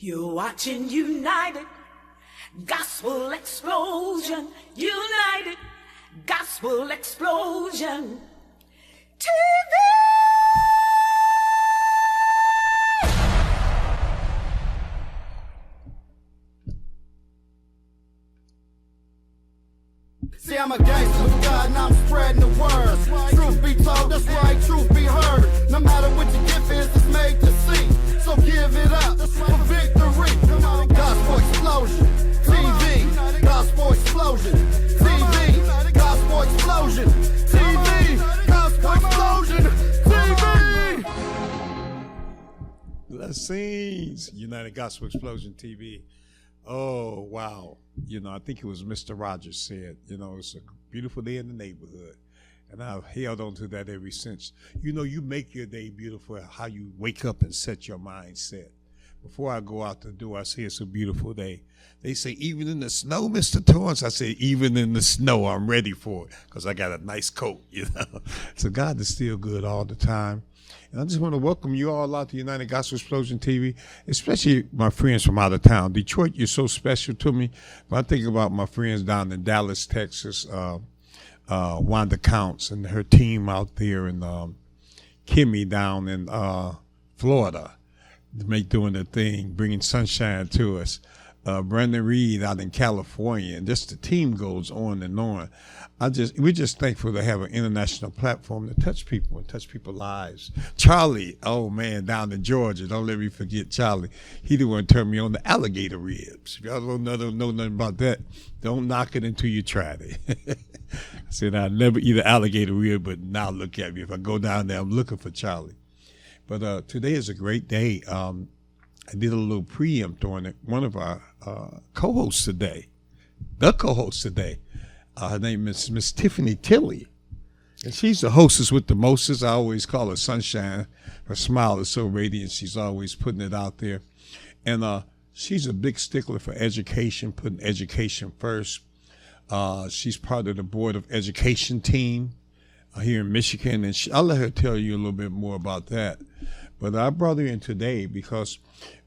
You're watching United Gospel Explosion. United Gospel Explosion TV. See, I'm a gangster with God and I'm spreading the word. Truth be told, that's right, truth be heard. No matter what your gift is, it's made to see. So give it up for victory. Gospel Explosion TV. Gospel Explosion TV. Gospel Explosion TV. Gospel Explosion TV. Blessings, United Gospel Explosion TV. Oh, wow. You know, I think it was Mr. Rogers said, you know, it's a beautiful day in the neighborhood. And I've held on to that ever since. You know, you make your day beautiful, how you wake up and set your mindset. Before I go out the door, I say it's a beautiful day. They say, even in the snow, Mr. Torrance? I say, even in the snow, I'm ready for it because I got a nice coat, you know. So God is still good all the time. And I just want to welcome you all out to United Gospel Explosion TV, especially my friends from out of town. Detroit, you're so special to me. But I think about my friends down in Dallas, Texas, Wanda Counts and her team out there, and Kimmy down in Florida, doing their thing, bringing sunshine to us. Brandon Reed out in California, and just the team goes on and on. We're just thankful to have an international platform to touch people and touch people's lives. Charlie, oh man, down in Georgia, don't let me forget Charlie. He the one turned me on the alligator ribs. If y'all don't know nothing about that, don't knock it until you tried it. I said I'd never eat an alligator rib, but now look at me. If I go down there, I'm looking for Charlie. But today is a great day. I did a little preempt on it. One of our co-hosts today, her name is Miss Tiffany Tilley. And she's the hostess with the mostest. I always call her Sunshine. Her smile is so radiant. She's always putting it out there. And she's a big stickler for education, putting education first. She's part of the Board of Education team here in Michigan. And I'll let her tell you a little bit more about that. But I brought her in today because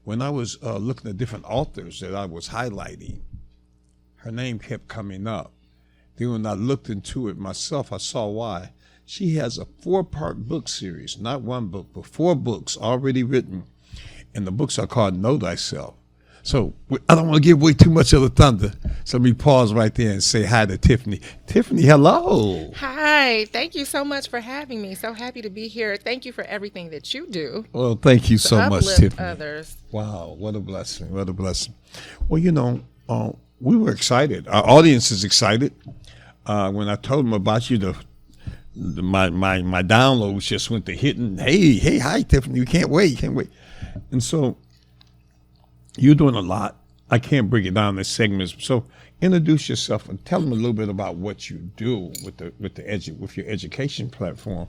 when I was looking at different authors that I was highlighting, her name kept coming up. Then when I looked into it myself, I saw why. She has a 4-part book series, not one book, but 4 books already written. And the books are called Know Thyself. So I don't want to give away too much of the thunder. So let me pause right there and say hi to Tiffany. Tiffany, hello. Hi. Thank you so much for having me. So happy to be here. Thank you for everything that you do. Well, thank you so much, Tiffany. Others. Wow, what a blessing. What a blessing. Well, you know, we were excited. Our audience is excited. When I told them about you, my downloads just went to hitting. Hey, hi, Tiffany. You can't wait. And so you're doing a lot. I can't break it down in segments. So introduce yourself and tell them a little bit about what you do with your education platform,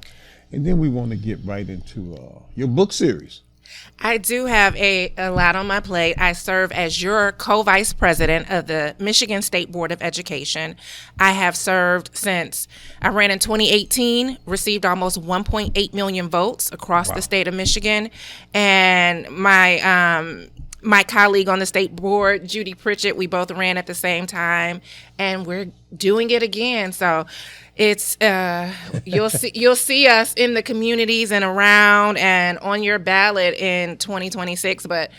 and then we want to get right into your book series. I do have a lot on my plate. I serve as your co-vice president of the Michigan State Board of Education. I have served since I ran in 2018, received almost 1.8 million votes across the state of Michigan. And my colleague on the state board, Judy Pritchett, we both ran at the same time, and we're doing it again. So it's you'll see us in the communities and around and on your ballot in 2026, but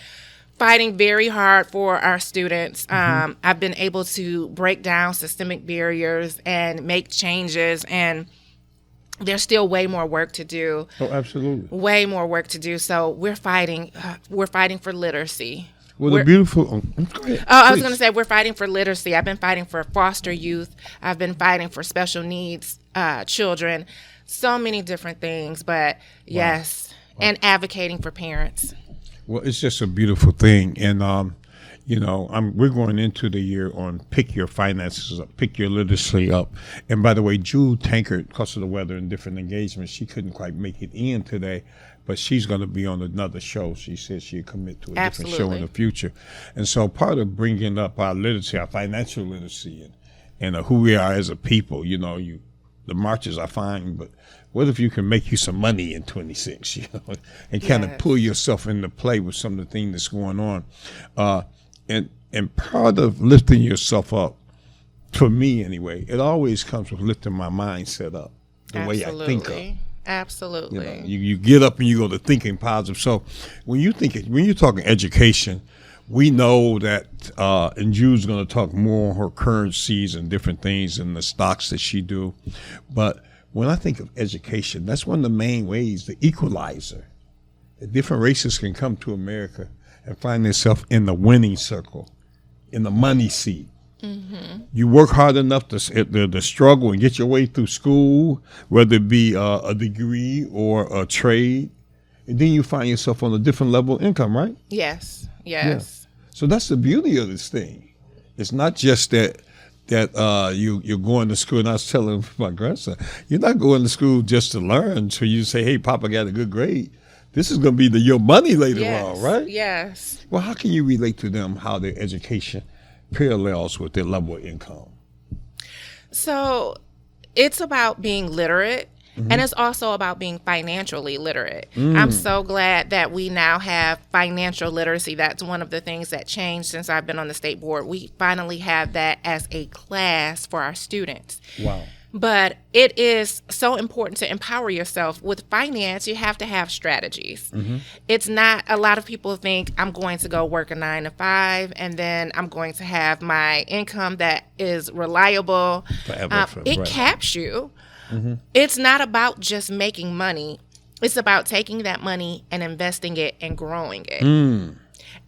fighting very hard for our students. I've been able to break down systemic barriers and make changes, and there's still way more work to do. Oh, absolutely. Way more work to do. So we're fighting for literacy. Well, the beautiful. Go ahead, I was going to say we're fighting for literacy. I've been fighting for foster youth. I've been fighting for special needs children. So many different things, but yes, and advocating for parents. Well, it's just a beautiful thing, and you know, we're going into the year on pick your finances up, pick your literacy up. And by the way, Jewel Tankard, because of the weather and different engagements, she couldn't quite make it in today, but she's going to be on another show. She said she'd commit to a different show in the future. And so part of bringing up our literacy, our financial literacy, and who we are as a people, you know, the marches are fine, but what if you can make you some money in 26, and kind of pull yourself into play with some of the things that's going on. And part of lifting yourself up, for me anyway, it always comes with lifting my mindset up, the way I think of. Absolutely. You get up and you go to thinking positive. So when you're talking education, we know that, and Jude's going to talk more on her currencies and different things and the stocks that she do. But when I think of education, that's one of the main ways, the equalizer. The different races can come to America and find themselves in the winning circle, in the money seat. Mm-hmm. You work hard enough to struggle and get your way through school, whether it be a degree or a trade, and then you find yourself on a different level of income, right? Yes. Yeah. So that's the beauty of this thing. It's not just that you're going to school. And I was telling my grandson, you're not going to school just to learn. So you say, hey, Papa got a good grade. This is going to be your money later on, right? Yes. Well, how can you relate to them how their education parallels with their level of income? So it's about being literate, and it's also about being financially literate. I'm so glad that we now have financial literacy. That's one of the things that changed since I've been on the state board. We finally have that as a class for our students. Wow. But it is so important to empower yourself. With finance, you have to have strategies. It's not, a lot of people think I'm going to go work a 9 to 5 and then I'm going to have my income that is reliable. It caps you. It's not about just making money. It's about taking that money and investing it and growing it.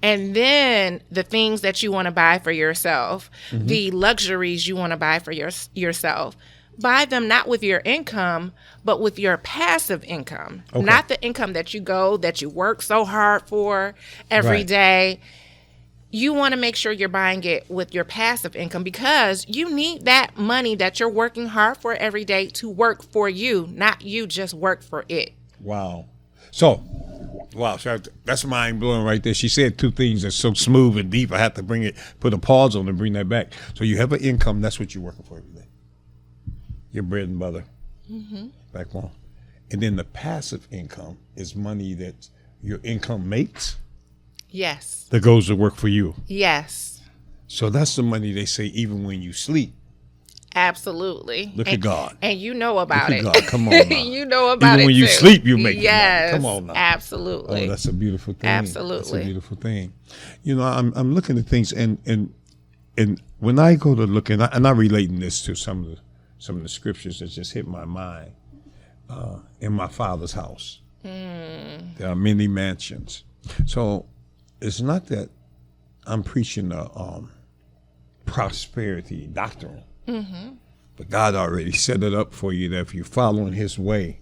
And then the things that you want to buy for yourself, the luxuries you want to buy for yourself, buy them not with your income, but with your passive income. Okay. Not the income that you work so hard for every day. You want to make sure you're buying it with your passive income, because you need that money that you're working hard for every day to work for you, not you just work for it. Wow. So that's mind blowing right there. She said two things that's so smooth and deep. I have to put a pause on and bring that back. So you have an income. That's what you're working for every day. Your bread and butter, back home. And then the passive income is money that your income makes. Yes. That goes to work for you. Yes. So that's the money they say even when you sleep. Absolutely. Look at God. And you know about it. God. Come on now. You know about even it when you too. sleep, you make money. Yes. Come on now. Absolutely. Oh, that's a beautiful thing. Absolutely. That's a beautiful thing. You know, I'm looking at things and when I go to look, and I'm relating this to some of the scriptures that just hit my mind. In my Father's house, there are many mansions. So it's not that I'm preaching a prosperity doctrine, but God already set it up for you that if you're following His way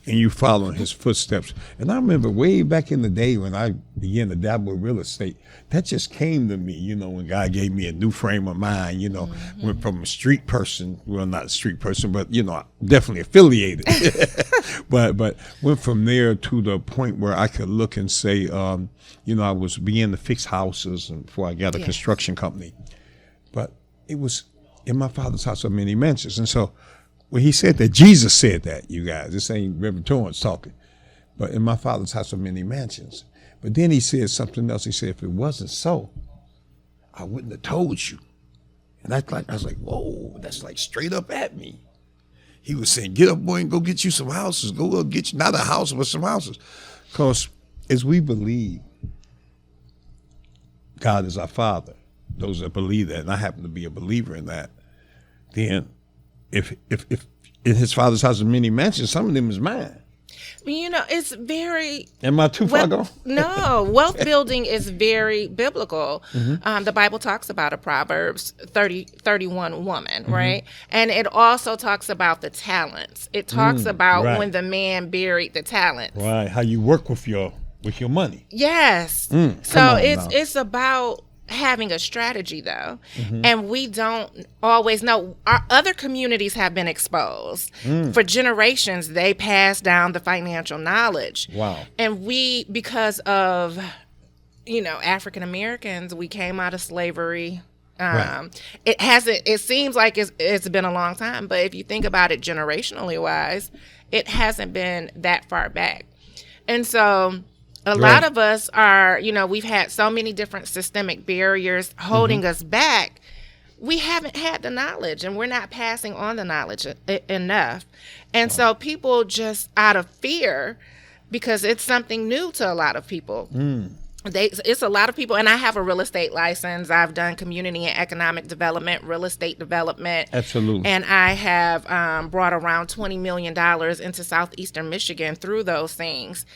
and you following His footsteps. And I remember way back in the day when I began to dabble with real estate, that just came to me, you know, when God gave me a new frame of mind, you know, went from a street person, well, not a street person, but, you know, definitely affiliated, but went from there to the point where I could look and say, you know, I was beginning to fix houses and before I got a construction company, but it was in my Father's house of many mansions. And so when He said that, Jesus said that, you guys, this ain't Reverend Torrance talking, but in my Father's house are many mansions. But then He said something else. He said, if it wasn't so, I wouldn't have told you. And I was like, whoa, that's like straight up at me. He was saying, get up, boy, and go get you some houses. Go get you, not a house, but some houses. Because as we believe God is our Father, those that believe that, and I happen to be a believer in that, then if in His Father's house are many mansions, some of them is mine. You know, it's very... Am I too far gone? No, wealth building is very biblical. The Bible talks about a Proverbs 31 woman, right? And it also talks about the talents. It talks about when the man buried the talents. Right, how you work with your money. Yes. So it's about having a strategy, though, and we don't always know. Our other communities have been exposed for generations. They passed down the financial knowledge. Wow. And we, because of, you know, African Americans, we came out of slavery Right. It hasn't. It seems like it's been a long time, but if you think about it generationally wise, it hasn't been that far back. And so a lot of us are, we've had so many different systemic barriers holding us back. We haven't had the knowledge, and we're not passing on the knowledge enough. And so people just out of fear, because it's something new to a lot of people. It's a lot of people, and I have a real estate license. I've done community and economic development, real estate development. Absolutely. And I have brought around $20 million into southeastern Michigan through those things.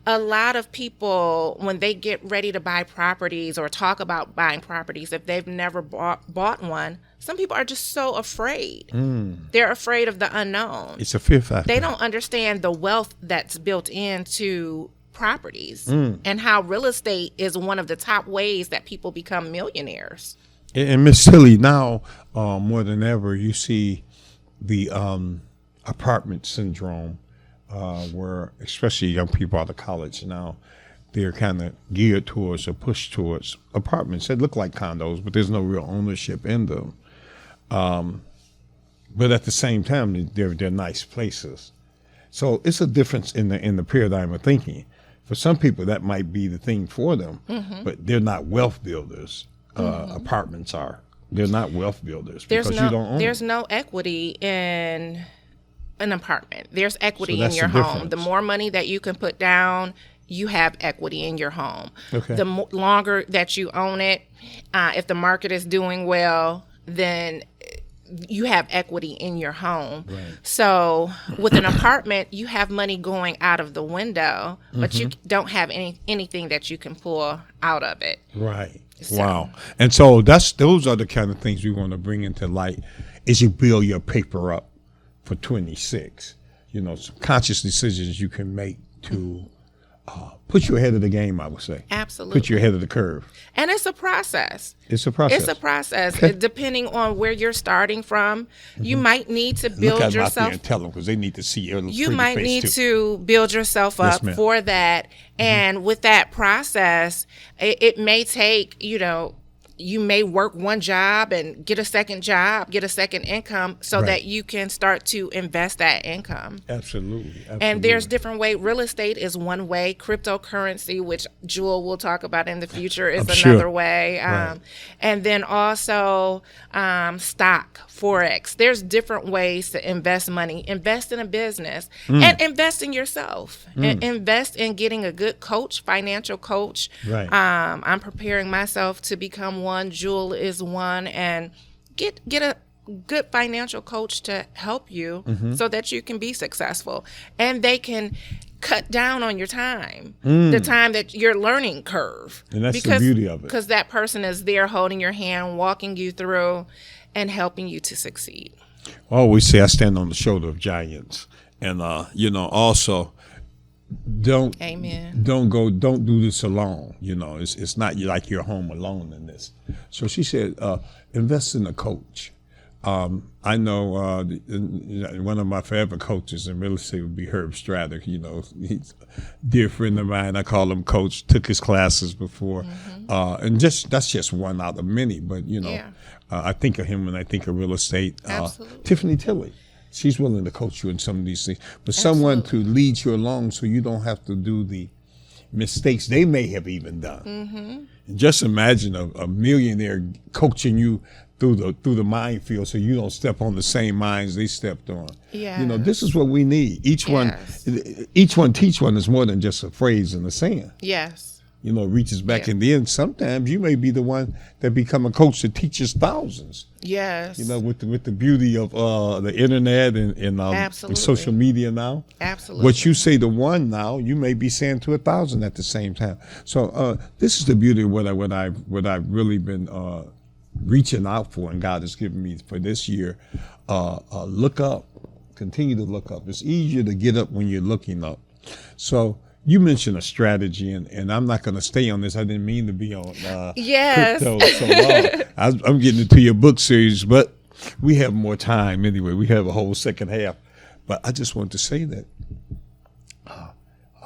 A lot of people, when they get ready to buy properties or talk about buying properties, if they've never bought one, some people are just so afraid. They're afraid of the unknown. It's a fear factor. They don't understand the wealth that's built into properties and how real estate is one of the top ways that people become millionaires. And Miss Tilly, now more than ever, you see the apartment syndrome, where especially young people out of college now, they're kind of geared towards or pushed towards apartments that look like condos, but there's no real ownership in them. But at the same time, they're nice places. So it's a difference in the paradigm of thinking. For some people, that might be the thing for them, but they're not wealth builders. Apartments are. They're not wealth builders because you don't own There's them. no equity in an apartment. There's equity So in that's your the home. difference. The more money that you can put down, you have equity in your home. Okay. The longer that you own it, if the market is doing well, then you have equity in your home. Right. So with an apartment, you have money going out of the window, but you don't have anything that you can pull out of it. Right. So- Wow. And so those are the kind of things we want to bring into light as you build your paper up for 26. Some conscious decisions you can make to put you ahead of the game, I would say. Absolutely. Put you ahead of the curve. And it's a process. It's a process. It's a process. Depending on where you're starting from, you might need to Look build at yourself. them out there and tell them because they need to see your You pretty might face need too. to build yourself Yes, up ma'am. for that. And with that process, it may take, you may work one job and get a second job, get a second income so Right. that you can start to invest that income. Absolutely. And there's different ways. Real estate is one way. Cryptocurrency, which Jewel will talk about in the future, is I'm sure. another way. Right. And then also stock, Forex. There's different ways to invest money. Invest in a business and invest in yourself. And invest in getting a good coach, financial coach. Right. I'm preparing myself to become one. Jewel is one. And get a good financial coach to help you so that you can be successful, and they can cut down on your time, the time that your learning curve. And that's the beauty of it. Because that person is there holding your hand, walking you through, and helping you to succeed. I always say I stand on the shoulder of giants, and also don't Amen. don't do this alone. It's not like you're home alone in this. So she said, invest in a coach. I know one of my forever coaches in real estate would be Herb Strader. He's a dear friend of mine. I call him Coach. Took his classes before, and that's just one out of many. But I think of him when I think of real estate. Absolutely. Tiffany Tilley, she's willing to coach you in some of these things, but someone to lead you along so you don't have to do the mistakes they may have even done. And just imagine a millionaire coaching you through the minefield so you don't step on the same mines they stepped on. Yes. This is what we need. Each one teach one is more than just a phrase in the sand. Yes. Reaches back Yeah. in the end. Sometimes you may be the one that become a coach that teaches thousands. Yes. With the beauty of the internet and Absolutely. social media now. Absolutely. What you say to one now, you may be saying to 1,000 at the same time. So this is the beauty of what I've really been reaching out for, and God has given me for this year. Look up, continue to look up. It's easier to get up when you're looking up. So you mentioned a strategy, and I'm not going to stay on this. I didn't mean to be on Yes. crypto so long. I'm getting into your book series, but we have more time anyway. We have a whole second half. But I just want to say that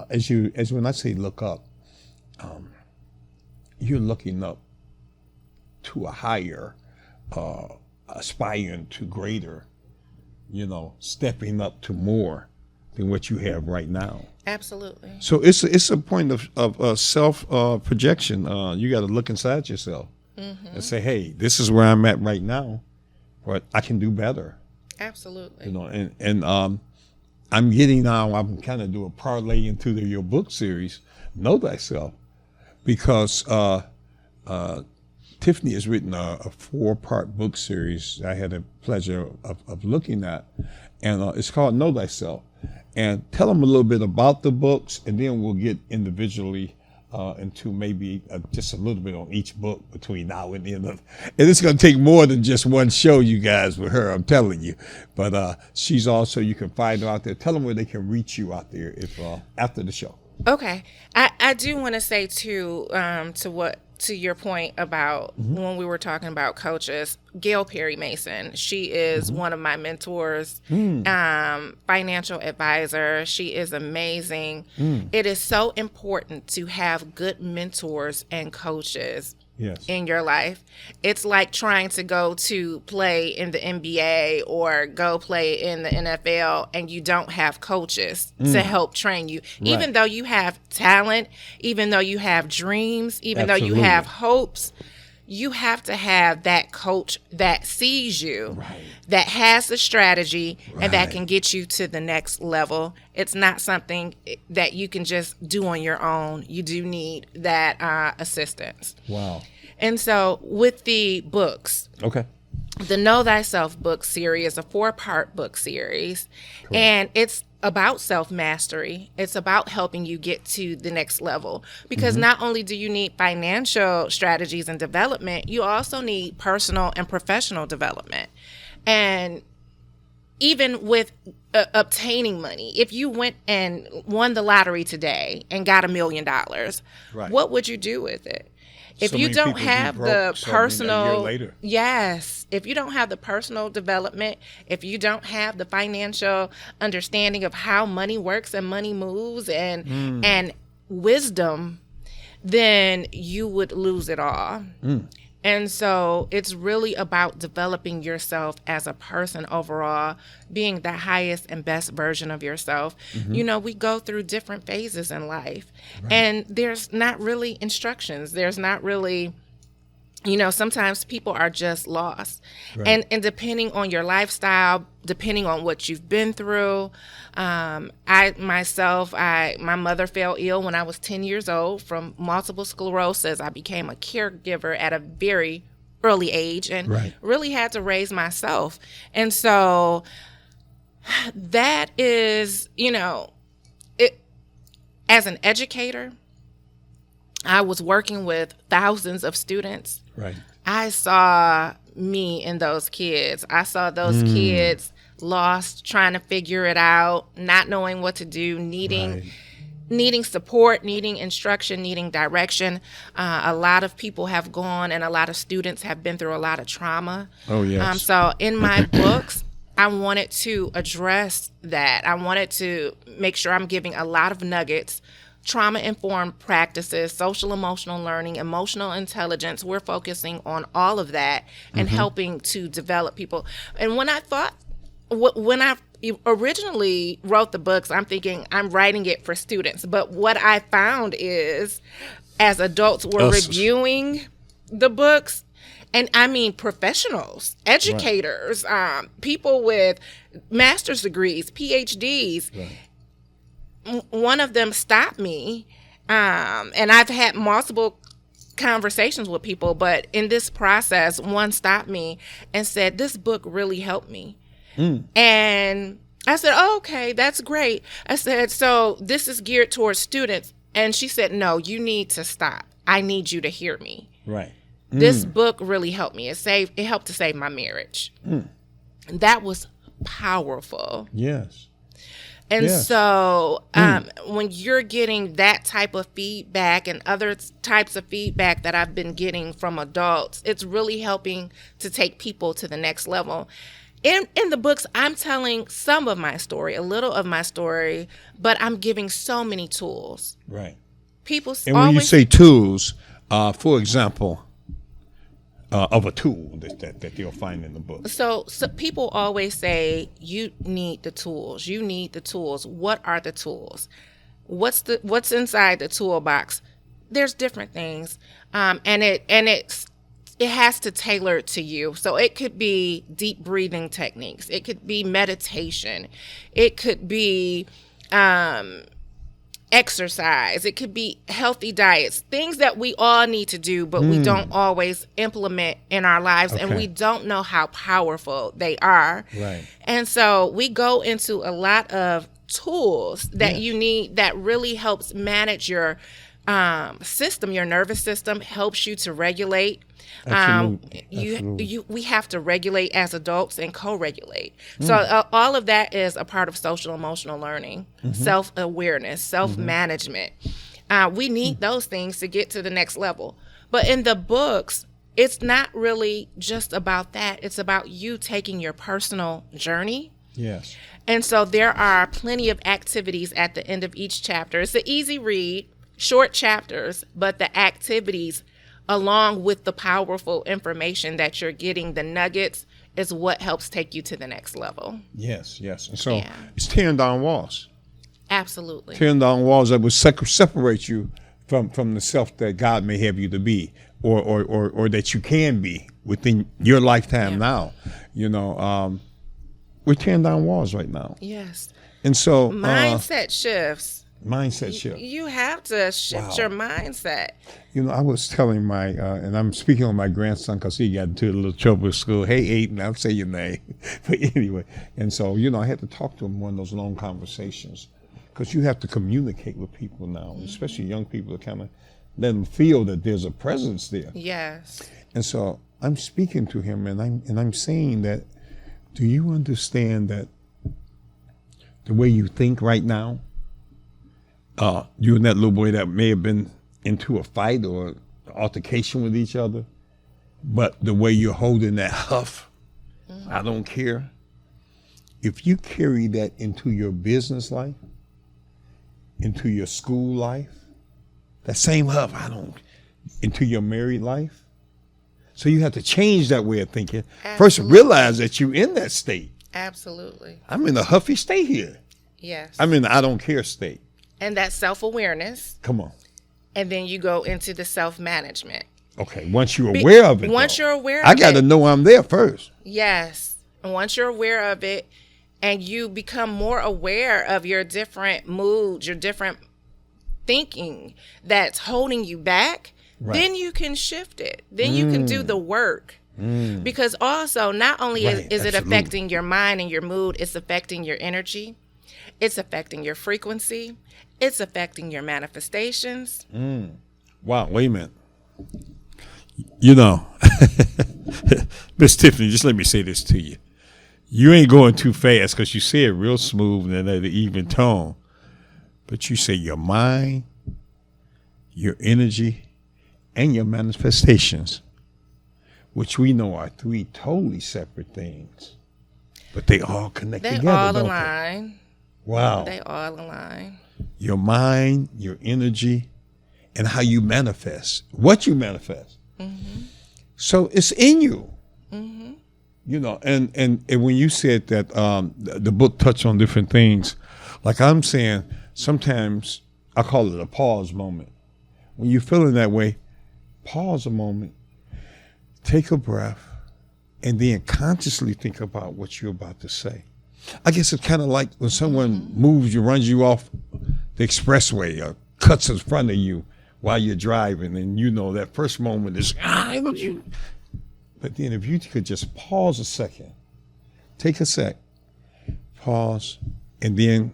as when I say look up, you're looking up to a higher aspiring to greater, stepping up to more than what you have right now. Absolutely. So it's a point of self projection. You got to look inside yourself and say, hey, this is where I'm at right now, but I can do better. Absolutely. And I'm getting now, I'm kind of doing a parlay into your book series, Know Thyself, because Tiffany has written a 4-part book series I had the pleasure of looking at, and it's called Know Thyself. And tell them a little bit about the books, and then we'll get individually into maybe just a little bit on each book between now and the end of. And it's going to take more than just one show, you guys, with her, I'm telling you. But she's also, you can find her out there. Tell them where they can reach you out there if after the show. Okay. I do want to say too, to your point about when we were talking about coaches, Gail Perry Mason, she is one of my mentors, financial advisor. She is amazing. It is so important to have good mentors and coaches in your life. It's like trying to go to play in the NBA or go play in the NFL and you don't have coaches to help train you. Right. Even though you have talent, even though you have dreams, even though you have hopes, you have to have that coach that sees you, that has the strategy, and that can get you to the next level. It's not something that you can just do on your own. You do need that assistance. Wow. And so with the books, the Know Thyself book series is a 4-part book series, and it's about self-mastery. It's about helping you get to the next level, because not only do you need financial strategies and development, you also need personal and professional development. And even with obtaining money, if you went and won the lottery today and got $1 million, what would you do with it? If you don't have the personal, if you don't have the personal development, if you don't have the financial understanding of how money works and money moves and wisdom, then you would lose it all. And so it's really about developing yourself as a person overall, being the highest and best version of yourself. We go through different phases in life, and there's not really instructions. There's not really, sometimes people are just lost. And depending on your lifestyle, depending on what you've been through, my mother fell ill when I was 10 years old from multiple sclerosis. I became a caregiver at a very early age and really had to raise myself. And so that is, as an educator, I was working with thousands of students. I saw me in those kids. I saw those kids lost, trying to figure it out, not knowing what to do, needing support, needing instruction, needing direction. A lot of people have gone, and a lot of students have been through a lot of trauma. So in my books, I wanted to address that. I wanted to make sure I'm giving a lot of nuggets, trauma-informed practices, social emotional learning, emotional intelligence. We're focusing on all of that and helping to develop people. And when I originally wrote the books, I'm thinking I'm writing it for students. But what I found is, as adults were reviewing the books, and I mean professionals, educators, people with master's degrees, PhDs, one of them stopped me, and I've had multiple conversations with people, but in this process, one stopped me and said, "This book really helped me." And I said, "Oh, okay, that's great." I said, "So this is geared towards students?" And she said, "No, you need to stop. I need you to hear me." This book really helped me. It helped to save my marriage. That was powerful. And so when you're getting that type of feedback and other types of feedback that I've been getting from adults, it's really helping to take people to the next level. In the books, I'm telling some of my story, a little of my story, but I'm giving so many tools. And when you say tools, for example, of a tool that they'll find in the book? So people always say you need the tools. You need the tools. What are the tools? What's inside the toolbox? There's different things, and it has to tailor to you. So it could be deep breathing techniques. It could be meditation. It could be exercise. It could be healthy diets, things that we all need to do, but we don't always implement in our lives, and we don't know how powerful they are. Right. And so we go into a lot of tools that you need that really helps manage your system. Your nervous system helps you to regulate. We have to regulate as adults and co-regulate. So all of that is a part of social emotional learning, self-awareness, self-management. We need those things to get to the next level. But in the books, it's not really just about that. It's about you taking your personal journey. Yes. And so there are plenty of activities at the end of each chapter. It's an easy read, short chapters, but the activities along with the powerful information that you're getting, the nuggets, is what helps take you to the next level. Yes. And so it's tearing down walls. Absolutely. Tearing down walls that would separate you from the self that God may have you to be, or that you can be within your lifetime now. We're tearing down walls right now. Yes. And so mindset shifts. Mindset shift. You have to shift your mindset. I was telling my, and I'm speaking on my grandson because he got into a little trouble at school. Hey, Aiden, I'll say your name. But anyway, and so, I had to talk to him one of those long conversations because you have to communicate with people now, especially young people, to kind of let them feel that there's a presence there. Yes. And so I'm speaking to him and I'm saying that, do you understand that the way you think right now, you and that little boy that may have been into a fight or altercation with each other, but the way you're holding that huff, I don't care. If you carry that into your business life, into your school life, that same huff, into your married life. So you have to change that way of thinking. Absolutely. First, realize that you're in that state. Absolutely. I'm in a huffy state here. Yes. I'm in the I don't care state. And that's self-awareness. Come on. And then you go into the self-management. Okay, once you're aware of it. Once you're aware of it. I got to know I'm there first. Yes. And once you're aware of it and you become more aware of your different moods, your different thinking that's holding you back, then you can shift it. Then you can do the work. Because also, not only is it affecting your mind and your mood, it's affecting your energy. It's affecting your frequency. It's affecting your manifestations. Wow, wait a minute. Miss Tiffany, just let me say this to you. You ain't going too fast because you say it real smooth and at an even tone. But you say your mind, your energy, and your manifestations, which we know are three totally separate things. But they all connect together, They all don't align. they? Wow. They all align. Your mind, your energy, and how you manifest, what you manifest. So it's in you. And when you said that the book touched on different things, like I'm saying, sometimes I call it a pause moment. When you're feeling that way, pause a moment, take a breath, and then consciously think about what you're about to say. I guess it's kind of like when someone moves you, runs you off the expressway or cuts in front of you while you're driving, and that first moment is, look you. But then if you could just pause a second, take a sec, pause, and then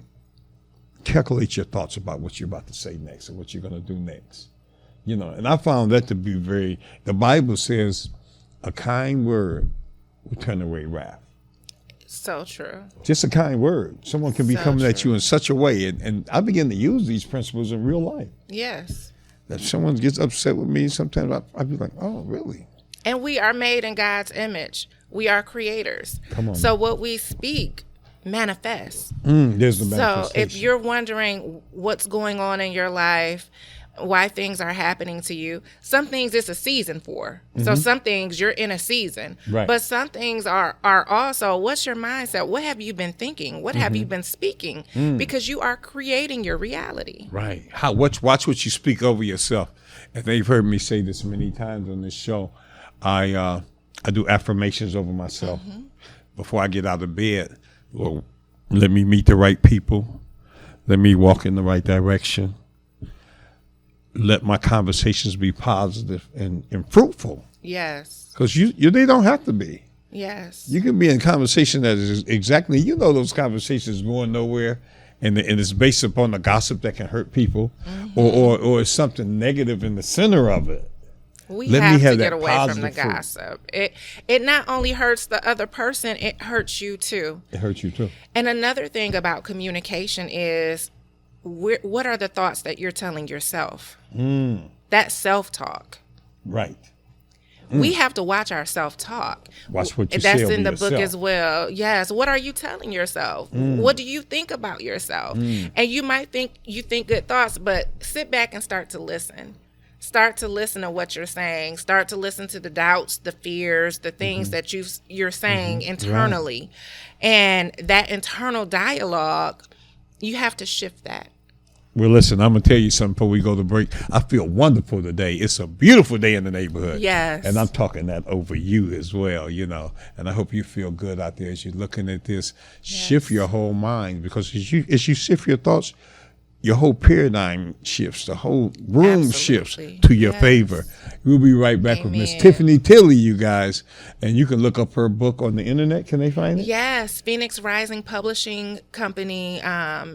calculate your thoughts about what you're about to say next and what you're going to do next. And I found that to be the Bible says a kind word will turn away wrath. So true. Just a kind word. Someone can be So coming at true. you in such a way. And I begin to use these principles in real life. Yes. That if someone gets upset with me, sometimes I'd be like, oh, really? And we are made in God's image. We are creators. Come on. So what we speak manifests. There's the So manifestation. if you're wondering what's going on in your life, why things are happening to you. Some things it's a season for. So some things you're in a season. Right. But some things are also, what's your mindset? What have you been thinking? What have you been speaking? Because you are creating your reality. Right. Watch what you speak over yourself. And they've heard me say this many times on this show. I do affirmations over myself before I get out of bed. Lord, let me meet the right people. Let me walk in the right direction. Let my conversations be positive and fruitful. Yes. Because they don't have to be. Yes. You can be in conversation that is exactly, those conversations going nowhere, and it's based upon the gossip that can hurt people, or it's something negative in the center of it. We Let have me have to get that away from the positive fruit. gossip. It not only hurts the other person, it hurts you too. It hurts you too. And another thing about communication is, what are the thoughts that you're telling yourself? That self-talk. Right. We have to watch our self-talk. Watch what you That's say over in the book yourself. as well. Yes. What are you telling yourself? What do you think about yourself? And you might think you think good thoughts, but sit back and start to listen. Start to listen to what you're saying. Start to listen to the doubts, the fears, the things that you're saying internally. And that internal dialogue, you have to shift that. Well, listen, I'm going to tell you something before we go to break. I feel wonderful today. It's a beautiful day in the neighborhood. Yes. And I'm talking that over you as well, And I hope you feel good out there as you're looking at this. Shift your whole mind, because as you shift your thoughts, your whole paradigm shifts. The whole room shifts to your favor. We'll be right back with Miss Tiffany Tilley, you guys. And you can look up her book on the internet. Can they find it? Yes. Phoenix Rising Publishing Company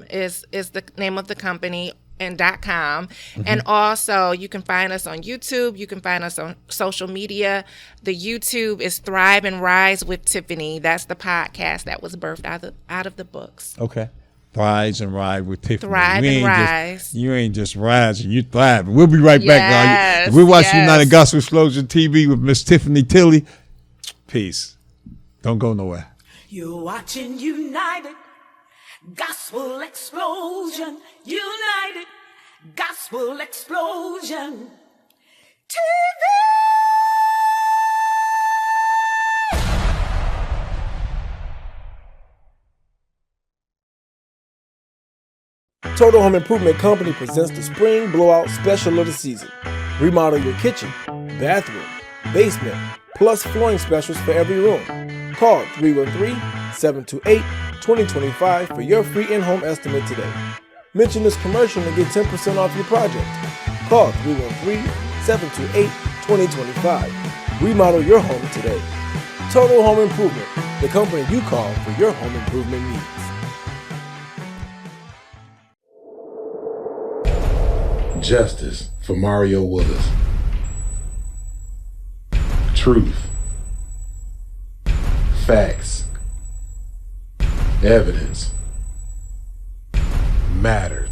is the name of the company, and .com. And also you can find us on YouTube. You can find us on social media. The YouTube is Thrive and Rise with Tiffany. That's the podcast that was birthed out of the books. Okay. Thrive and Ride with Tiffany. Thrive and Rise. You ain't just rising, you thriving. We'll be right back, y'all. We're watching yes. United Gospel Explosion TV with Miss Tiffany Tilley. Peace. Don't go nowhere. You're watching United Gospel Explosion. United Gospel Explosion TV. Total Home Improvement Company presents the Spring Blowout Special of the season. Remodel your kitchen, bathroom, basement, plus flooring specials for every room. Call 313-728-2025 for your free in-home estimate today. Mention this commercial and get 10% off your project. Call 313-728-2025. Remodel your home today. Total Home Improvement, the company you call for your home improvement needs. Justice for Mario Willis. Truth. Facts. Evidence. Matter.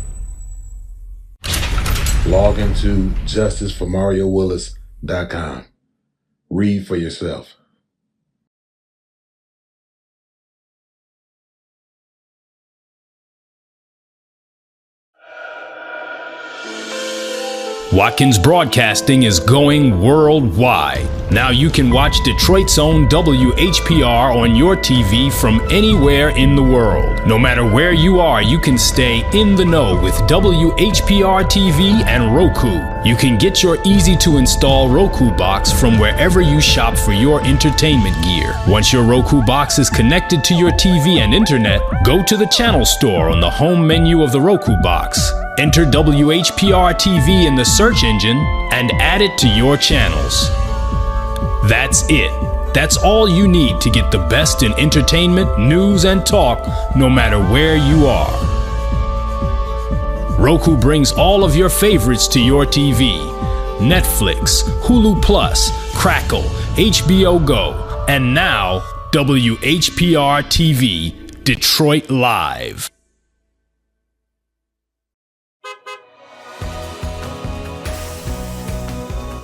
Log into justiceformariowillis.com. Read for yourself. Watkins Broadcasting is going worldwide. Now you can watch Detroit's own WHPR on your TV from anywhere in the world. No matter where you are, you can stay in the know with WHPR TV and Roku. You can get your easy-to-install Roku box from wherever you shop for your entertainment gear. Once your Roku box is connected to your TV and internet, go to the channel store on the home menu of the Roku box. Enter WHPR TV in the search engine and add it to your channels. That's it. That's all you need to get the best in entertainment, news, and talk, no matter where you are. Roku brings all of your favorites to your TV. Netflix, Hulu Plus, Crackle, HBO Go, and now WHPR TV, Detroit Live.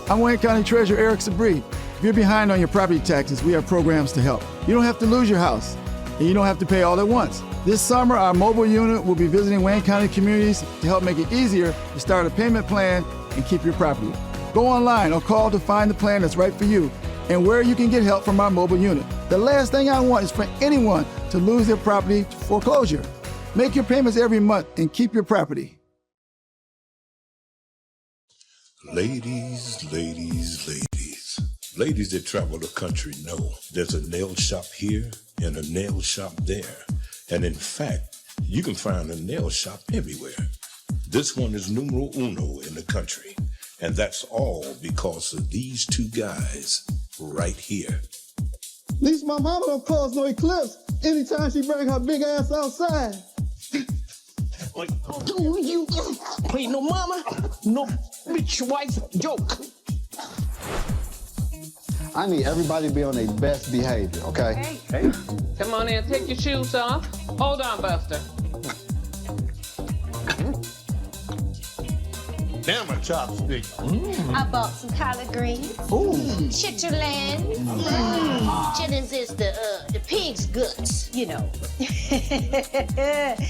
I'm Wayne County Treasurer Eric Sabree. If you're behind on your property taxes, we have programs to help. You don't have to lose your house. and you don't have to pay all at once. This summer, our mobile unit will be visiting Wayne County communities to help make it easier to start a payment plan and keep your property. Go online or call to find the plan that's right for you and where you can get help from our mobile unit. The last thing I want is for anyone to lose their property to foreclosure. Make your payments every month and keep your property. Ladies, ladies, ladies. Ladies that travel the country know there's a nail shop here and a nail shop there. And in fact, you can find a nail shop everywhere. This one is numero uno in the country. And that's all because of these two guys right here. At least my mama don't cause no eclipse anytime she bring her big ass outside. Do you play no mama, no bitch wife joke? I need everybody to be on their best behavior, okay? Hey. Come on in, take your shoes off. Hold on, Buster. Damn a chopstick. I bought some collard greens. Chitterland. Chitlins is the pig's guts, you know.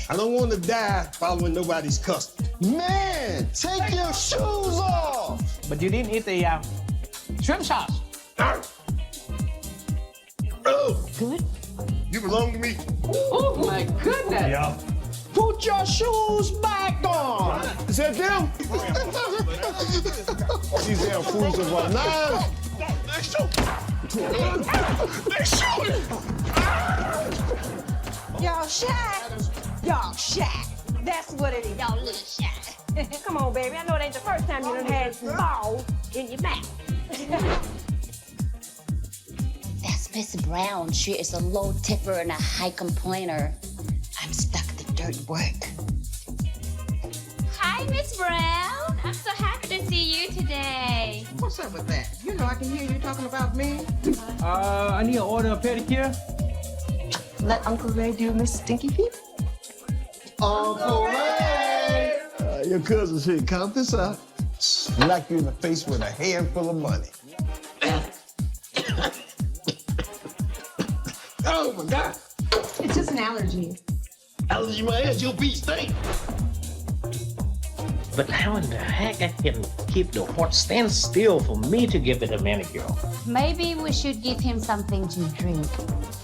I don't want to die following nobody's custom. Man, take your shoes off! But you didn't eat the shrimp sauce. Oh, Good. you belong to me. Oh my goodness. Yeah. Put your shoes back on! Is that them? These damn fools are about nine. They're shooting. Y'all shy. Y'all shy. That's what it is. Y'all little shy. Come on, baby. I know it ain't the first time you done had some balls in your mouth. That's Miss Brown. She is a low tipper and a high complainer. I'm stuck at the dirt work. Hi, Miss Brown. I'm so happy to see you today. What's up with that? You know I can hear you talking about me. I need to order a pedicure. Let Uncle Ray do Miss Stinky Feet. Uncle Ray! Your cousin should count this out. Smack you in the face with a handful of money. Oh my God! It's just an allergy. Allergy my ass, your beat stink. But how in the heck I can keep the horse stand still for me to give it a manicure? Maybe we should give him something to drink.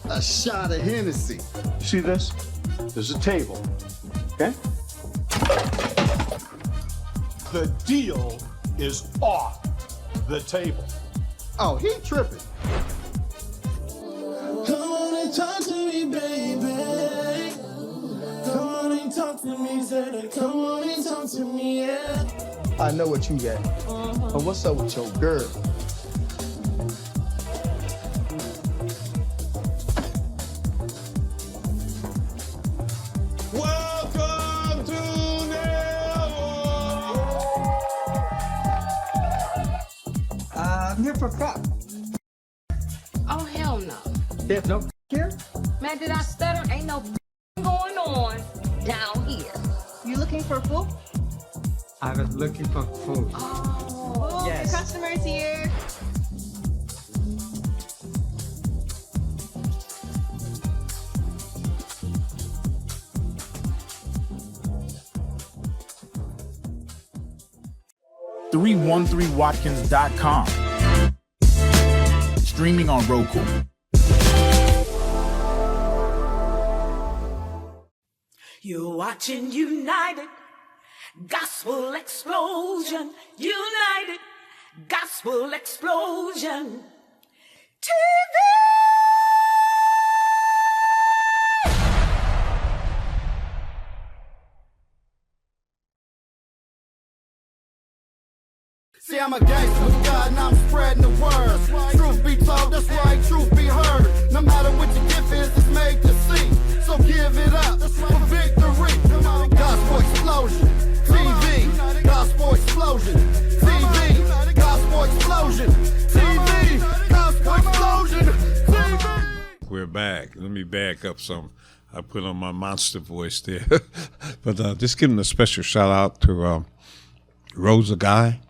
A shot of Hennessy. See this? There's a table. Okay? The deal is off the table. Oh, he tripping. Come on and talk to me, baby. Come on and talk to me, Zeta. Come on and talk to me, yeah. I know what you got. But what's up with your girl? Welcome to I'm here for a cup. Oh, hell no. There's no here? Man, did I stutter? Ain't no going on down here. You looking for food? I was looking for food. Oh, yes. Your customer's here. .313watkins.com. Streaming on Roku. You're watching United Gospel Explosion. United Gospel Explosion TV. See, I'm a gangster with God and I'm spreading the word. Truth be told, that's right, truth be heard. No matter what your gift is, it's made to see. So give it up for victory. Gospel Explosion TV. Gospel Explosion TV. Gospel Explosion TV. Gospel Explosion TV. We're back. Let me back up some. I put on my monster voice there. But just giving a special shout out to Rosa Guy.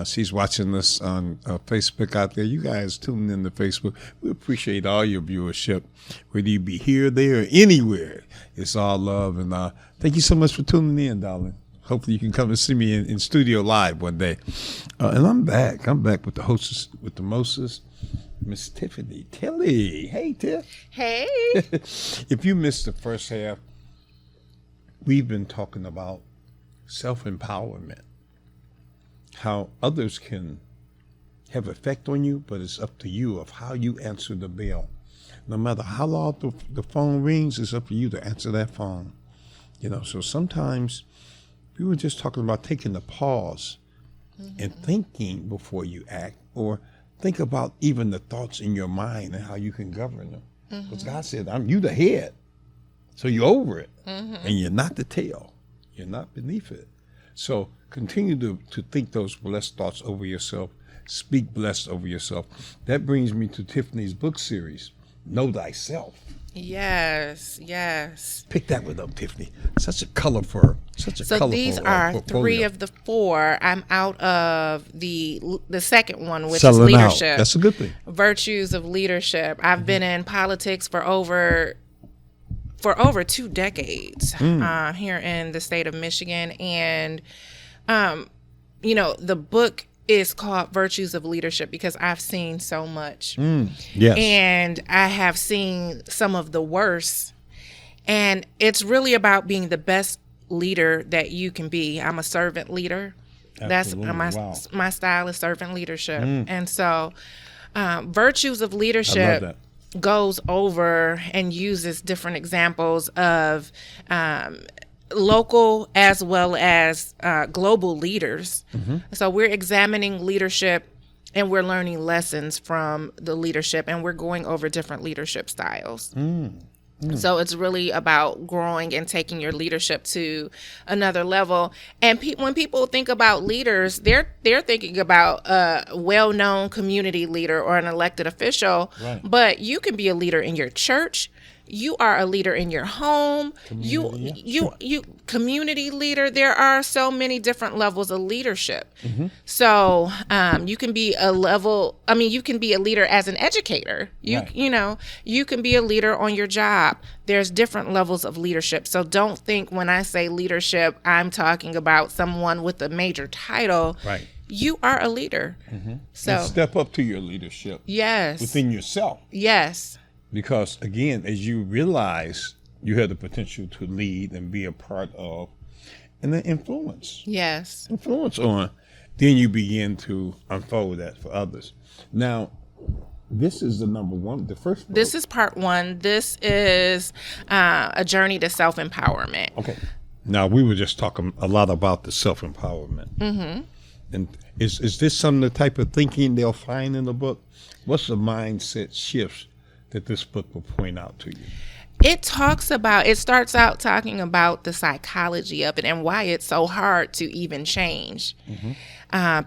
She's watching us on Facebook out there. You guys tuning in to Facebook. We appreciate all your viewership, whether you be here, there, or anywhere. It's all love. And thank you so much for tuning in, darling. Hopefully you can come and see me in studio live one day. And I'm back. I'm back with the hostess, with the mostest, Miss Tiffany Tilly. Hey, Tiff. Hey. If you missed the first half, we've been talking about self-empowerment, how others can have effect on you, but it's up to you of how you answer the bell. No matter how loud the phone rings, it's up to you to answer that phone. You know, so sometimes we were just talking about taking the pause and thinking before you act, or think about even the thoughts in your mind and how you can govern them. Because God said, you the head, so you're over it, and you're not the tail. You're not beneath it. So continue to think those blessed thoughts over yourself. Speak blessed over yourself. That brings me to Tiffany's book series, Know Thyself. Yes. Pick that one up, Tiffany. Such a colorful. So these are portfolio. 3 of the 4. I'm out of the second one, which Selling is leadership. out. That's a good thing. Virtues of leadership. I've been in politics for over 2 decades here in the state of Michigan, and the book is called Virtues of Leadership because I've seen so much. Yes. And I have seen some of the worst. And it's really about being the best leader that you can be. I'm a servant leader. Absolutely. That's my style is servant leadership. And so Virtues of Leadership I love that. goes over and uses different examples of local as well as global leaders. So we're examining leadership and we're learning lessons from the leadership, and we're going over different leadership styles. So it's really about growing and taking your leadership to another level. And when people think about leaders, they're thinking about a well-known community leader or an elected official. Right. But you can be a leader in your church. You are a leader in your home. You community leader. There are so many different levels of leadership. So you can be you can be a leader as an educator. You can be a leader on your job. There's different levels of leadership. So don't think when I say leadership, I'm talking about someone with a major title. Right. You are a leader. So And step up to your leadership. Yes. Within yourself. Yes. Because again, as you realize you have the potential to lead and be a part of, and then influence on, then you begin to unfold that for others. Now, this is the number one, the first book. This is part 1. This is a journey to self-empowerment. Okay. Now, we were just talking a lot about the self-empowerment. And is this some of the type of thinking they'll find in the book? What's the mindset shifts that this book will point out to you? It starts out talking about the psychology of it and why it's so hard to even change.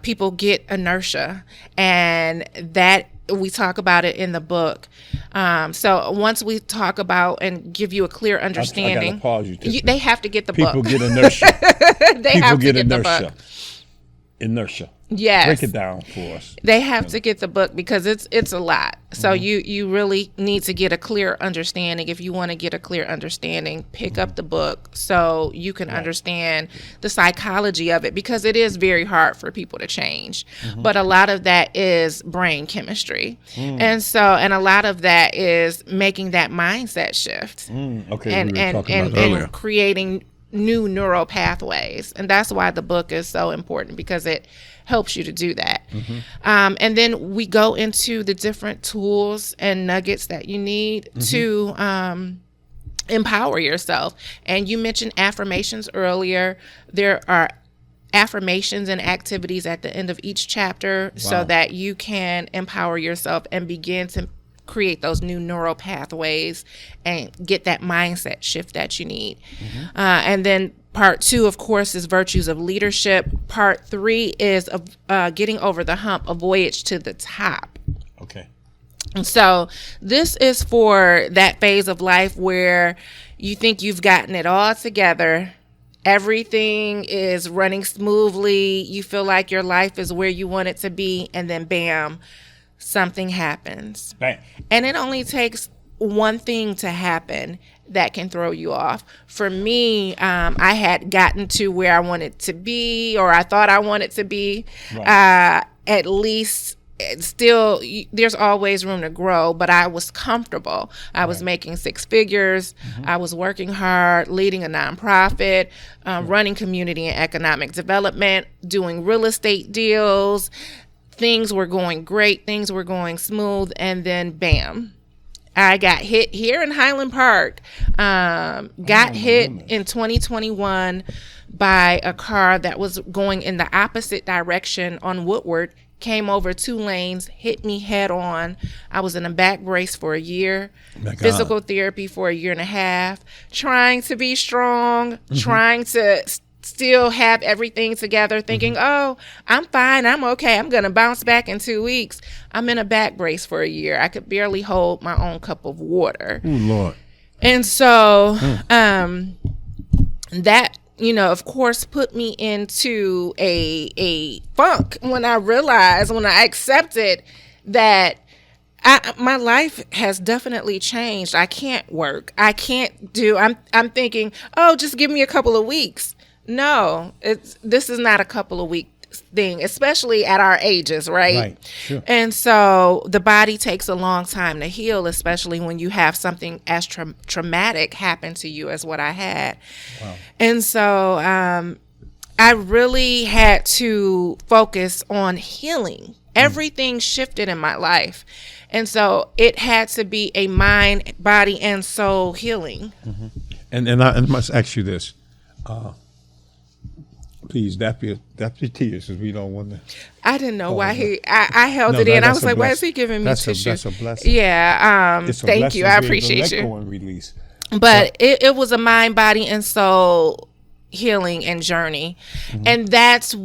People get inertia, and that we talk about it in the book. So once we talk about and give you a clear understanding, I gotta pause you, Tiffany. They have to get the People book. get inertia. People get inertia. Inertia. Yes. Break it down for us. They have to get the book because it's a lot. So you really need to get a clear understanding. If you want to get a clear understanding, pick up the book so you can understand the psychology of it, because it is very hard for people to change. But a lot of that is brain chemistry. And a lot of that is making that mindset shift. Okay. And creating new neural pathways. And that's why the book is so important, because it helps you to do that. And then we go into the different tools and nuggets that you need to empower yourself. And you mentioned affirmations earlier. There are affirmations and activities at the end of each chapter so that you can empower yourself and begin to create those new neural pathways and get that mindset shift that you need. And then part 2, of course, is Virtues of Leadership. Part 3 is Getting Over the Hump, A Voyage to the Top. Okay. And so this is for that phase of life where you think you've gotten it all together everything is running smoothly. You feel like your life is where you want it to be. And then bam, something happens. Bam. And it only takes one thing to happen that can throw you off. For me, I had gotten to where I wanted to be, or I thought I wanted to be. Right. At least, still, there's always room to grow, but I was comfortable. I was making 6 figures. I was working hard, leading a nonprofit, running community and economic development, doing real estate deals. Things were going great. Things were going smooth. And then, bam. I got hit here in Highland Park, hit in 2021 by a car that was going in the opposite direction on Woodward, came over 2 lanes, hit me head on. I was in a back brace for a year, physical therapy for a year and a half, trying to be strong, trying to still have everything together, thinking, oh, I'm fine, I'm okay, I'm gonna bounce back in 2 weeks. I'm in a back brace for a year. I could barely hold my own cup of water. Oh, Lord. And so that, of course, put me into a funk when I accepted that my life has definitely changed. I can't work. I can't do, I'm thinking, oh, just give me a couple of weeks. No, this is not a couple of weeks thing, especially at our ages, right? Right, sure. And so the body takes a long time to heal, especially when you have something as traumatic happen to you as what I had. Wow. And so I really had to focus on healing. Everything shifted in my life. And so it had to be a mind, body, and soul healing. And I must ask you this. Please, dap your tears, because we don't want to. I didn't know why I held it in. I was like, why is he giving me tissue? That's a blessing. Yeah. Thank you. I appreciate you. And release. But it was a mind, body, and soul healing and journey, and that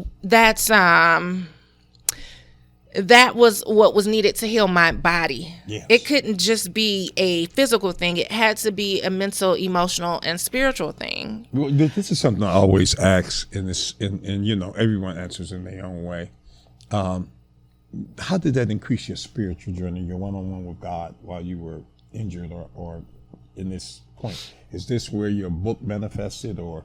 was what was needed to heal my body. Yes. It couldn't just be a physical thing. It had to be a mental, emotional, and spiritual thing. Well, this is something I always ask, and everyone answers in their own way. How did that increase your spiritual journey, your one-on-one with God while you were injured or in this point? Is this where your book manifested, or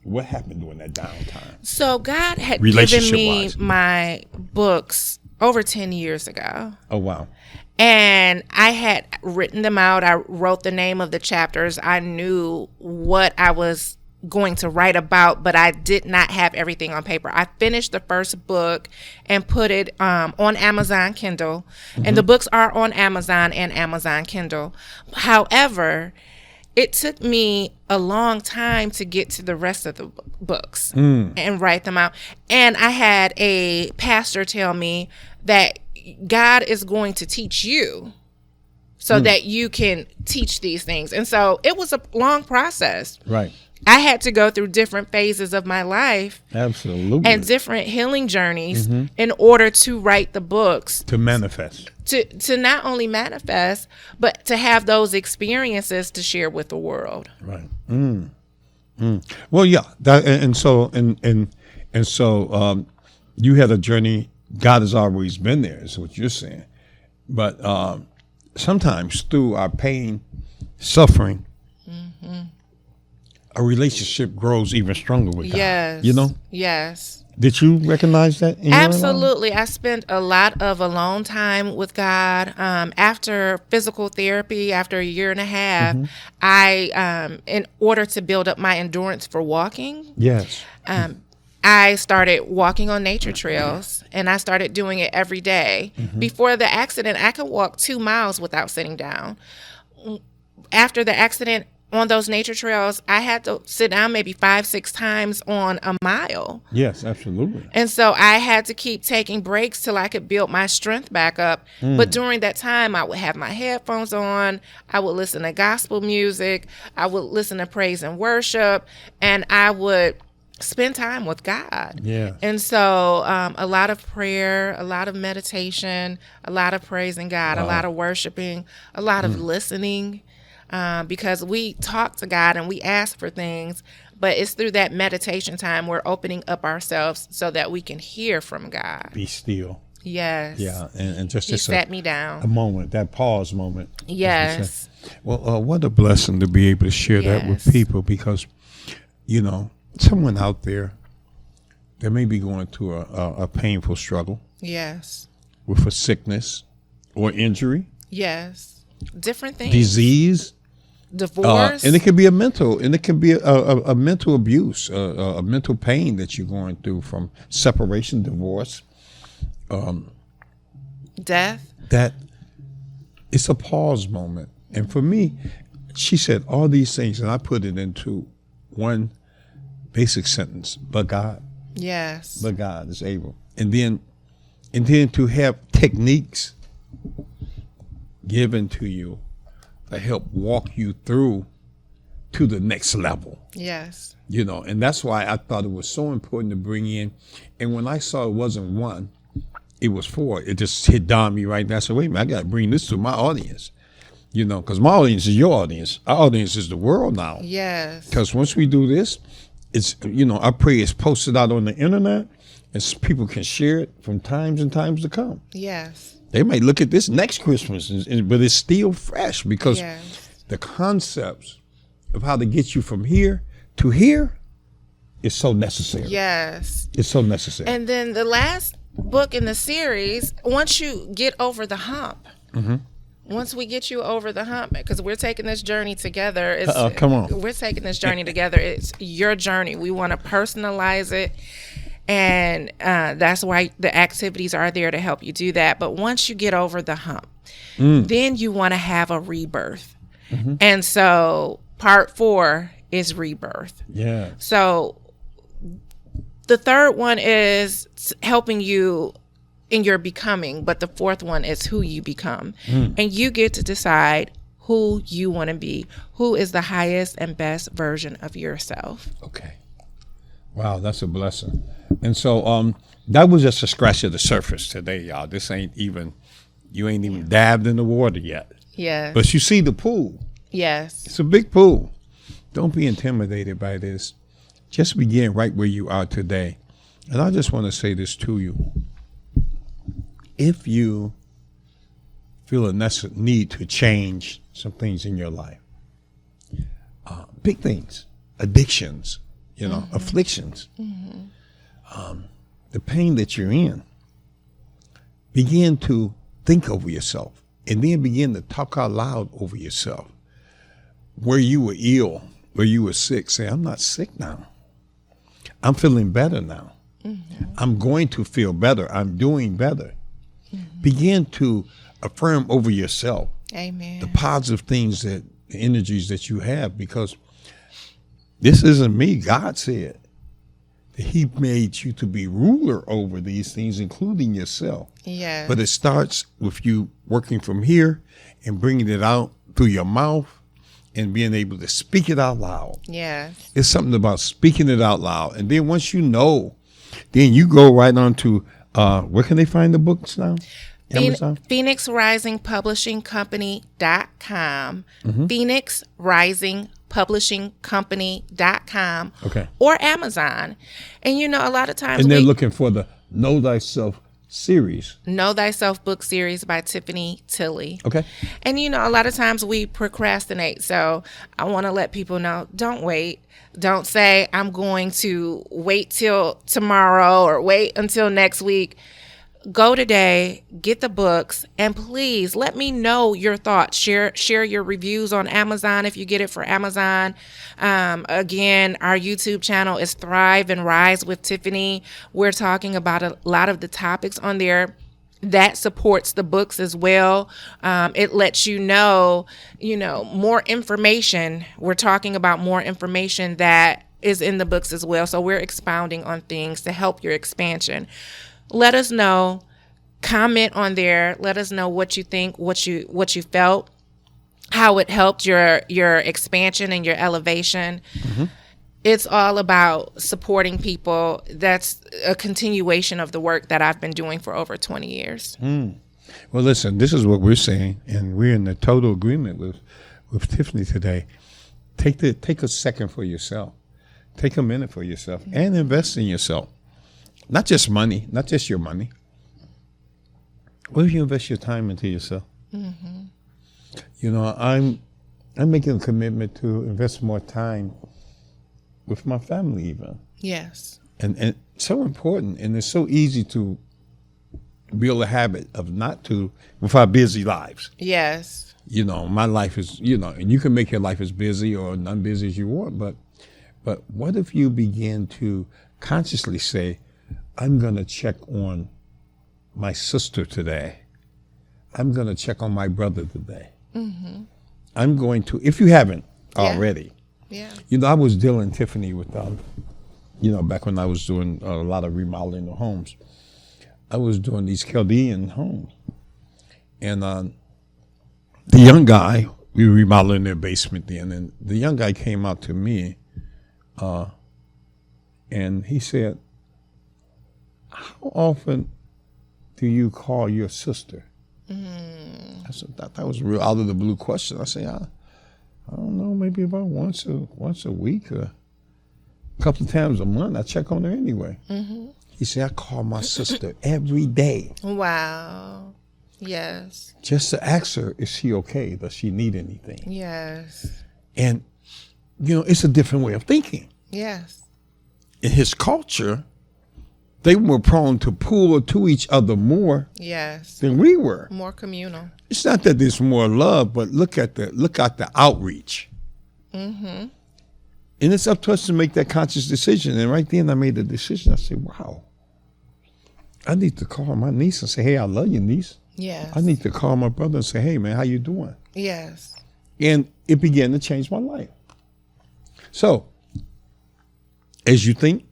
what happened during that downtime? So God had given me my books over 10 years ago. Oh, wow. And I had written them out. I wrote the name of the chapters. I knew what I was going to write about, but I did not have everything on paper. I finished the first book and put it on Amazon Kindle. And the books are on Amazon and Amazon Kindle. However, it took me a long time to get to the rest of the books and write them out. And I had a pastor tell me that God is going to teach you so that you can teach these things. And so it was a long process. Right. I had to go through different phases of my life. Absolutely. And different healing journeys in order to write the books. To manifest. To not only manifest, but to have those experiences to share with the world. Right. Well, yeah. So you had a journey. God has always been there, is what you're saying. But sometimes through our pain, suffering, a relationship grows even stronger with God. Yes. Yes. Did you recognize that in Absolutely. I spent a lot of alone time with God. After physical therapy, after a year and a half, I, in order to build up my endurance for walking, I started walking on nature trails, and I started doing it every day. Before the accident, I could walk 2 miles without sitting down. After the accident, on those nature trails, I had to sit down maybe 5-6 times on a mile. Yes, absolutely. And so I had to keep taking breaks till I could build my strength back up. But during that time, I would have my headphones on. I would listen to gospel music. I would listen to praise and worship. And I would spend time with God. Yeah. And so a lot of prayer, a lot of meditation, a lot of praising God, a lot of worshiping, a lot of listening. Because we talk to God and we ask for things, But it's through that meditation time we're opening up ourselves so that we can hear from God. Be still. Yes. Yeah, and just He sat me down. A moment, that pause moment. Yes. Well, what a blessing to be able to share that with people, because, you know, someone out there that may be going through a painful struggle. Yes. With a sickness or injury. Yes. Different things. Disease. Divorce. And it can be a mental abuse, a mental pain that you're going through from separation, divorce. Death. That it's a pause moment. And for me, she said all these things, and I put it into one basic sentence: but God. Yes. But God is able. And then to have techniques given to you to help walk you through to the next level. Yes. You know, and that's why I thought it was so important to bring in. And when I saw it wasn't one, it was four. It just hit down me right now. So wait a minute, I got to bring this to my audience. You know, because my audience is your audience. Our audience is the world now. Yes. Because once we do this, it's, you know, I pray it's posted out on the internet and people can share it from times and times to come. Yes. They might look at this next Christmas, but it's still fresh because yes. the concepts of how to get you from here to here is so necessary. Yes. It's so necessary. And then the last book in the series, once you get over the hump, once we get you over the hump, because we're taking this journey together. Come on. We're taking this journey together. It's your journey. We want to personalize it. And that's why the activities are there to help you do that. But once you get over the hump, then you want to have a rebirth. And so part 4 is rebirth. Yeah. So the third one is helping you in your becoming, but the fourth one is who you become. And you get to decide who you want to be, who is the highest and best version of yourself. Okay. Wow, that's a blessing. And so that was just a scratch of the surface today, y'all. This ain't even, you ain't even dabbed in the water yet. Yes. But you see the pool. Yes. It's a big pool. Don't be intimidated by this. Just begin right where you are today. And I just want to say this to you. If you feel a need to change some things in your life, big things, addictions, you know, afflictions, the pain that you're in, begin to think over yourself and then begin to talk out loud over yourself. Where you were ill, where you were sick, say, I'm not sick now. I'm feeling better now. I'm going to feel better. I'm doing better. Begin to affirm over yourself the positive things, the energies that you have, because this isn't me. God said that he made you to be ruler over these things, including yourself. Yeah. But it starts with you working from here and bringing it out through your mouth and being able to speak it out loud. Yeah. It's something about speaking it out loud. And then once you know, then you go right on to, where can they find the books now? Amazon? PhoenixRisingPublishingCompany.com. PhoenixRisingPublishingCompany.com. Okay. Or Amazon. And you know, a lot of times and they're looking for the Know Thyself series. Know Thyself book series by Tiffany Tilley. Okay. And you know, a lot of times we procrastinate. So I want to let people know, don't wait. Don't say, I'm going to wait till tomorrow or wait until next week. Go today, get the books, and please let me know your thoughts. Share your reviews on Amazon if you get it for Amazon. Again, our YouTube channel is Thrive and Rise with Tiffany. We're talking about a lot of the topics on there that supports the books as well. It lets you know, more information. We're talking about more information that is in the books as well. So we're expounding on things to help your expansion. Let us know, comment on there. Let us know what you think, what you felt, how it helped your expansion and your elevation. It's all about supporting people. That's a continuation of the work that I've been doing for over 20 years. Well, listen, this is what we're saying, and we're in the total agreement with Tiffany today. Take a second for yourself. Take a minute for yourself and invest in yourself. Not just money, not just your money. What if you invest your time into yourself? Mm-hmm. You know, I'm making a commitment to invest more time with my family even. Yes. And so important, and it's so easy to build a habit of not to with our busy lives. Yes. You know, my life is, you know, and you can make your life as busy or not busy as you want, but what if you begin to consciously say, I'm going to check on my sister today. I'm going to check on my brother today. Mm-hmm. I'm going to, if you haven't already. Yeah. You know, I was dealing, Tiffany, with, you know, back when I was doing a lot of remodeling of homes, I was doing these Chaldean homes. And the young guy, we were remodeling their basement then, and the young guy came out to me and he said, how often do you call your sister? I said, that was a real out of the blue question. I said, I don't know, maybe about once a week or a couple of times a month. I check on her anyway. Mm-hmm. He said, I call my sister every day. Wow. Yes. Just to ask her, is she okay? Does she need anything? Yes. And, you know, it's a different way of thinking. Yes. In his culture, they were prone to pull to each other more than we were. More communal. It's not that there's more love, but look at the outreach. Mm-hmm. And it's up to us to make that conscious decision. And right then I made the decision. I said, wow, I need to call my niece and say, hey, I love you, niece. Yes. I need to call my brother and say, hey, man, how you doing? Yes. And it began to change my life. So, as you think,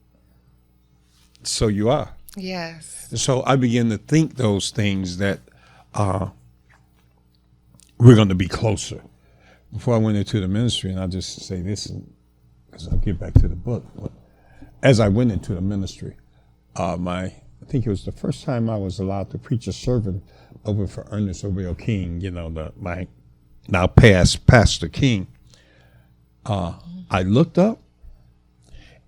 so you are. Yes. And so I began to think those things that we're going to be closer. Before I went into the ministry, and I'll just say this, because I'll get back to the book. But as I went into the ministry, I think it was the first time I was allowed to preach a sermon over for Ernest O'Reilly King, you know, my now past Pastor King. I looked up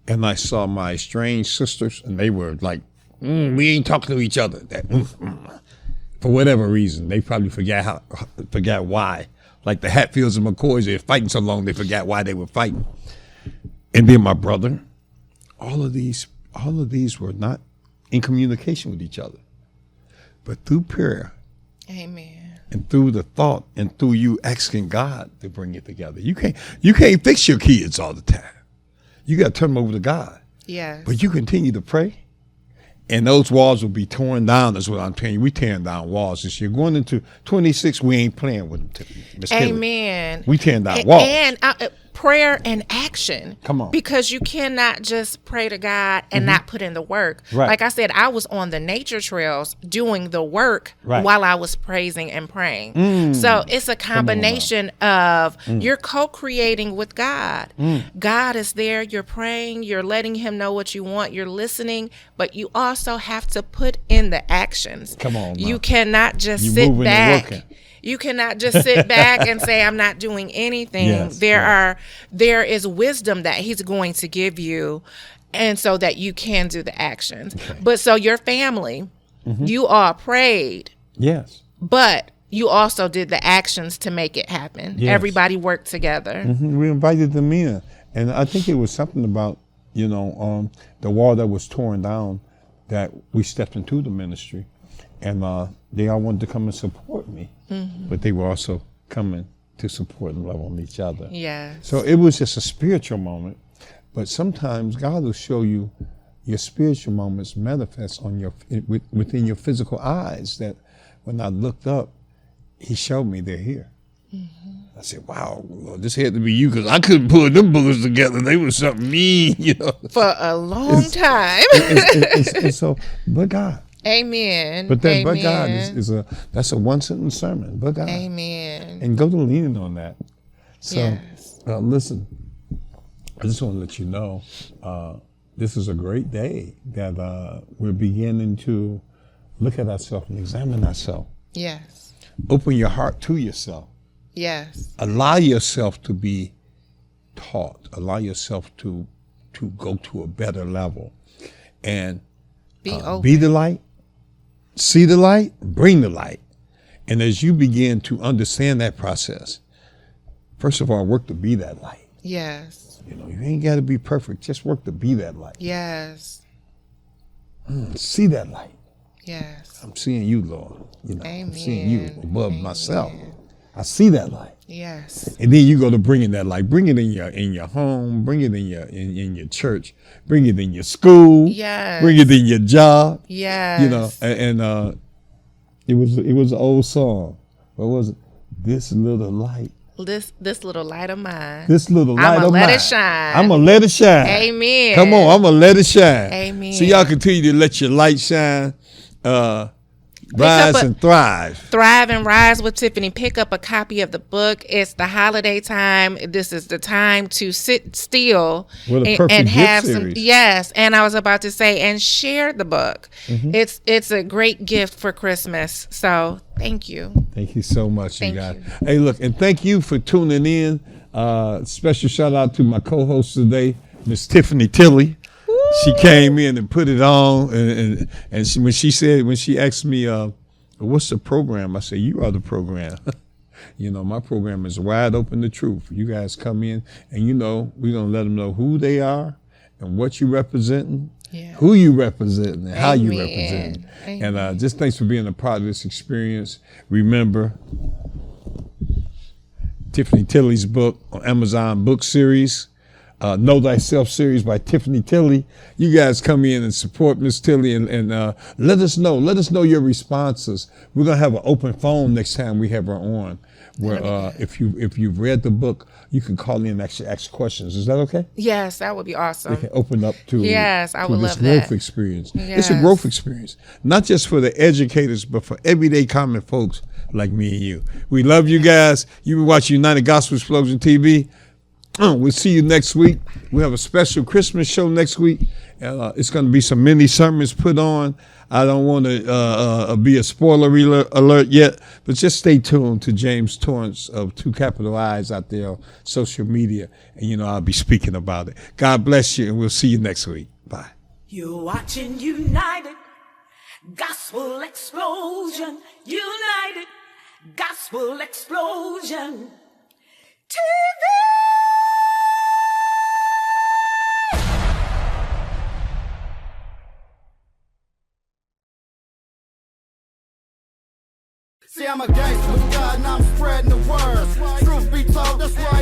and I saw my estranged sisters, and they were like, we ain't talking to each other. For whatever reason, they probably forgot why. Like the Hatfields and McCoys, they were fighting so long they forgot why they were fighting. And then my brother, all of these were not in communication with each other. But through prayer, amen, and through the thought, and through you asking God to bring it together. You can't fix your kids all the time. You got to turn them over to God. Yes. But you continue to pray, and those walls will be torn down. That's what I'm telling you. We tearing down walls this year. Going into 26, we ain't playing with them. Amen. We tearing down walls. And prayer and action. Come on. Because you cannot just pray to God and not put in the work. Right. Like I said, I was on the nature trails doing the work while I was praising and praying. So it's a combination of you're co-creating with God. God is there, you're praying, you're letting him know what you want, you're listening, but you also have to put in the actions. Come on, you cannot just you sit moving back. and working. You cannot just sit back and say, I'm not doing anything. Yes, there is wisdom that he's going to give you, and so that you can do the actions. Okay. But so your family, you all prayed. Yes. But you also did the actions to make it happen. Yes. Everybody worked together. We invited them in. And I think it was something about, you know, the wall that was torn down that we stepped into the ministry. And they all wanted to come and support me. But they were also coming to support and love on each other. Yes. So it was just a spiritual moment. But sometimes God will show you your spiritual moments manifest on within your physical eyes, that when I looked up, he showed me they're here. I said, wow, Lord, this had to be you, because I couldn't pull them bullets together. They were something mean, you know. For a long time. And so, but God. Amen. But that, Amen. but God that's a one sentence sermon. But God. Amen. And go to leaning on that. So, yes. Listen, I just want to let you know, this is a great day that we're beginning to look at ourselves and examine ourselves. Yes. Open your heart to yourself. Yes. Allow yourself to be taught. Allow yourself to to go to a better level. And be the light, see the light, bring the light. And as you begin to understand that process, first of all, work to be that light. Yes. You know, you ain't got to be perfect. Just work to be that light. Yes. See that light. Yes. I'm seeing you, Lord. You know, Amen. I'm seeing you above myself. I see that light. Yes. And then you go to bringing that light. Bring it in your home. Bring it in your church. Bring it in your school. Yes. Bring it in your job. Yes. You know, and it was an old song. What was it? This little light. This little light of mine. This little light I'ma of let mine. it shine. I'm gonna let it shine. Amen. Come on, I'm gonna let it shine. Amen. So y'all continue to let your light shine. Rise and thrive. Thrive and Rise with Tiffany. Pick up a copy of the book. It's the holiday time. This is the time to sit still and have some. Series. Yes, and I was about to say, and share the book. Mm-hmm. It's a great gift for Christmas. So thank you. Thank you so much, you guys. you. Hey, look, and thank you for tuning in. Special shout out to my co-host today, Miss Tiffany Tilley. She came in and put it on, and when she asked me, what's the program? I said, you are the program. You know, my program is Wide Open to Truth. You guys come in, and you know, we're going to let them know who they are and what you representing, who you representing, and how you representing. And just thanks for being a part of this experience. Remember, Tiffany Tilley's book on Amazon book series, Know Thyself series by Tiffany Tilley. You guys come in and support Miss Tilley and let us know your responses. We're gonna have an open phone next time we have her on, where if you've read the book, you can call in and actually ask questions. Is that okay? Yes, that would be awesome. They can open up to I would this love that. growth experience. Yes. It's a growth experience, not just for the educators, but for everyday common folks like me and you. We love you guys. You've been watching United Gospel Explosion TV. We'll see you next week. We have a special Christmas show next week. It's going to be some mini sermons put on. I don't want to be a spoiler alert yet, but just stay tuned to James Torrance of 2 capital I's out there on social media. And, you know, I'll be speaking about it. God bless you, and we'll see you next week. Bye. You're watching United Gospel Explosion. United Gospel Explosion TV. See, I'm a gangster with God and I'm spreading the word. Truth be told, that's why